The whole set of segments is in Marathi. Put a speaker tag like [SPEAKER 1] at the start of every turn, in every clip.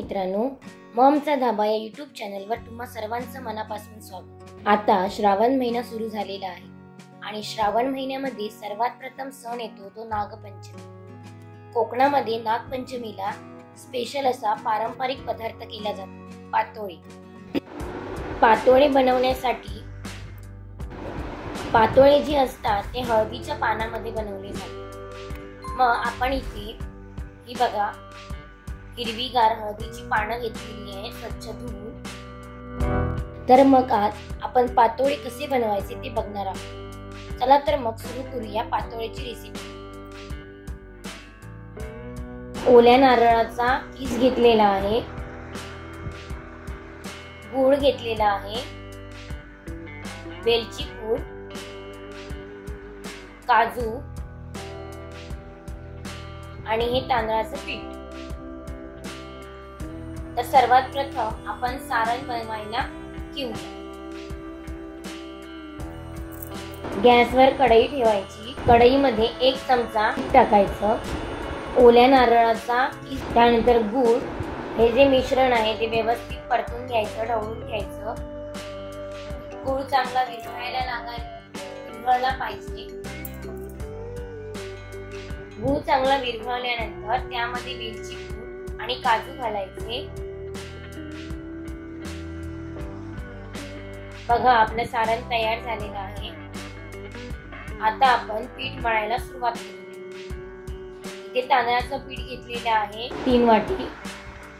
[SPEAKER 1] मित्रांनो, मॉमचा धाबा या यूट्यूब चॅनलवर तुम्हा सर्वांचं मनापासून स्वागत। आता श्रावण महिना सुरू झालेला आहे आणि श्रावण महिन्यामध्ये सर्वात प्रथम सण येतो तो नागपंचमी। कोकणामध्ये नागपंचमीला स्पेशल असा पारंपरिक पदार्थ केला जातो, पातोळे। पातोळे बनवण्यासाठी पातोळे जे असतात ते हळदीच्या पानामध्ये बनवले जातात। मग आपण इथे ही बघा हिरवीगार हळदीची पानं घेतलेली आहे स्वच्छ धुवून। तर मग आज आपण पातोळे कसे बनवायचे ते बघणार आहोत। चला तर मग सुरू करूया पातोळ्याची रेसिपी। ओल्या नारळाचा किस घेतलेला आहे, गूळ घेतलेला आहे, वेलची पूड, काजू आणि हे तांदळाचं पीठ। तर सर्वात प्रथम आपण सारण बनवायला घेऊया। गॅसवर कढई ठेवायची। कढईमध्ये 1 चमचा टाकायचं, ओल्या नारळाचा किस, त्यानंतर गूळ, हे जे मिश्रण आहे ते व्यवस्थित परतून घ्यायचं, ढवळून घ्यायचं। गूळ चांगला विरघळला पाहिजे। गूळ चांगला विरघळल्यानंतर त्यामध्ये वेलची पूड आणि काजू घालायचे। बघा आपलं सारण तयार झालेलं आहे। आता आपण पीठ मळायला सुरुवात करूया। इथे तांदळाचं पीठ घेतलेलं आहे 3 वाटी।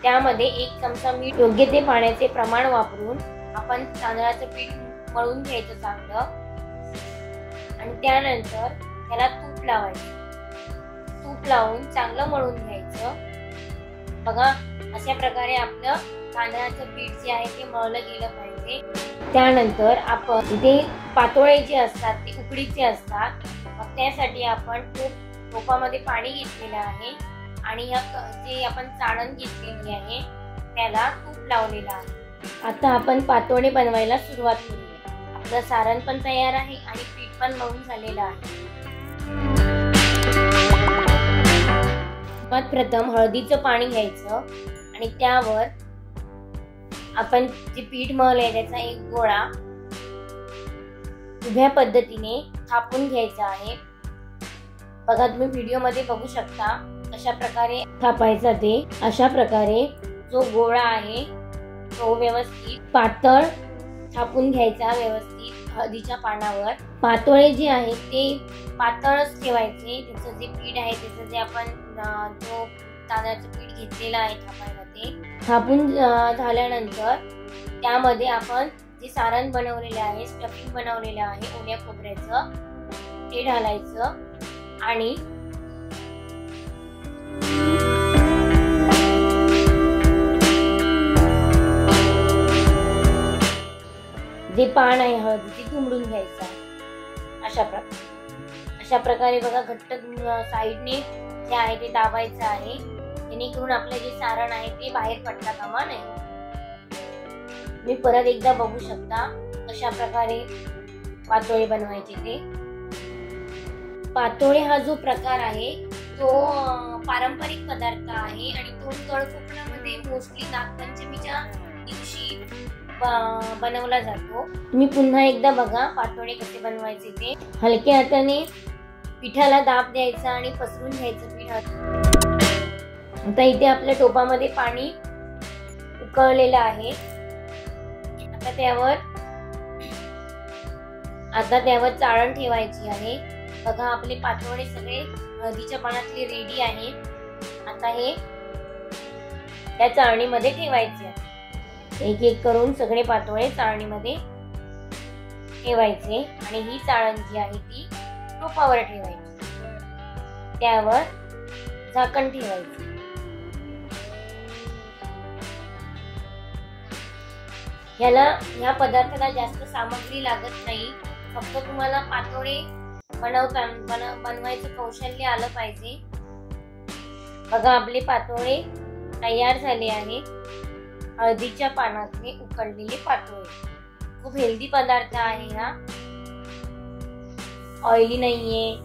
[SPEAKER 1] त्यामध्ये 1 चमचा मीठ, योग्य ते पाण्याचे प्रमाण वापरून आपण तांदळाचं पीठ मळून घ्यायचं चांगलं आणि त्यानंतर त्याला तूप लावायचं। तूप लावून चांगलं मळून घ्यायचं। बघा अशा प्रकारे आपलं तांदळाचं पीठ जे आहे ते मळलं गेलं पाहिजे। त्यानंतर आपण इथे पातोळे जे असतात ते उकडीचे असतात, मग त्यासाठी आपण टोपामध्ये पाणी घेतलेलं आहे आणि जे आपण चाळण घेतलेली आहे त्याला तूप लावलेलं आहे। आता आपण पातोळे बनवायला सुरुवात करूया। आपलं सारण पण तयार आहे आणि पीठ पण मळून झालेलं आहे। प्रथम हळदीचं पाणी घ्यायचं आणि त्यावर आपण जे पीठ मळलंय त्याचा एक गोळा उभ्या पद्धतीने थापून घ्यायचा आहे। बघा तुम्ही व्हिडिओ मध्ये बघू शकता कशा प्रकारे थापायचा ते। अशा प्रकारे जो गोळा आहे तो व्यवस्थित पातळ थापून घ्यायचा व्यवस्थित हळदीच्या पानावर। पातोळे जे आहे ते पातळच ठेवायचे। त्याचं जे पीठ आहे त्याचं जे आपण जो तांदळाचं पीठ घेतलेलं आहे थापायला ते थापून झाल्यानंतर त्यामध्ये आपण जे सारण बनवलेलं आहे, स्टफिंग बनवलेलं आहे ओल्या खोबऱ्याचं, ते घालायचं आणि जे पान आहे हळदीचे दुमडून घ्यायचं अशा प्रकारे बघा घट्ट साईडने जे आहे ते दाबायचं आहे, जेणेकरून आपलं जे सारण आहे ते बाहेर पडता कामा नये। मी परत एकदा बघू शकता कशा प्रकारे पातोळे बनवायचे ते। पातोळे हा जो प्रकार आहे तो पारंपरिक पदार्थ आहे आणि तो कोकणामध्ये मोस्टली नागपंचमीच्या दिवशी बनवला जातो। तुम्ही पुन्हा एकदा बघा पातोळे कसे बनवायचे ते। हलक्या हाताने पिठाला दाब द्यायचा आणि पसरून घ्यायचं पीठ। आता इथे आपल्या टोपामध्ये पाणी उकळलेलं आहे। आता त्यावर चाळण ठेवायची आहे। बघा आपले पातोळे सगळे हळदीच्या पानातले रेडी आहे। आता हे त्या चाळणीमध्ये ठेवायचे आहे। एक एक करून सगळे पातोळे चाळणीमध्ये ठेवायचे आणि ही चाळण जी आहे ती टोपावर ठेवायची, त्यावर झाकण ठेवायचे। ह्या पदार्थाला जास्त सामग्री लागत नाही, फक्त तुम्हाला पातोळे बनवायचं कौशल्य आलं पाहिजे। बघा आपले पातोळे तयार झाले आहे। हळदीच्या पानातले उकडलेले पातोळे खूप हेल्दी पदार्थ आहे हा, ऑइली नाहीये।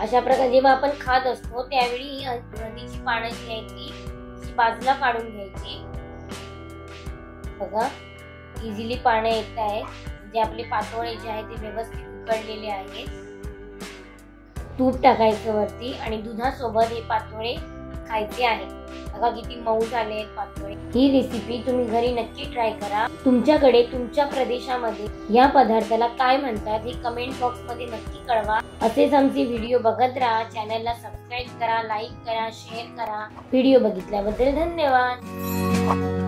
[SPEAKER 1] अशा प्रकारे जेव्हा आपण खात असतो त्यावेळी ही हळदीची पानं जी आहेत ती बाजूला काढून घ्यायची. बघा इझिली पानं येत आहे, म्हणजे आपले पातोळे जे आहे ते व्यवस्थित उकडलेले आहेत. तूप टाकायचं वरती आणि दुधासोबत हे पातोळे खायचे आहेत. बघा किती मऊ झाले आहेत पातोळे. ही रेसिपी तुम्ही घरी नक्की ट्राय करा. तुमच्याकडे तुमच्या प्रदेशामध्ये या पदार्थाला काय म्हणतात हे कमेंट बॉक्स मध्ये नक्की कळवा. असेच आमचे व्हिडिओ बघत राहा. चॅनलला सबस्क्राईब करा, लाईक करा, शेअर करा. व्हिडिओ बघितल्याबद्दल धन्यवाद.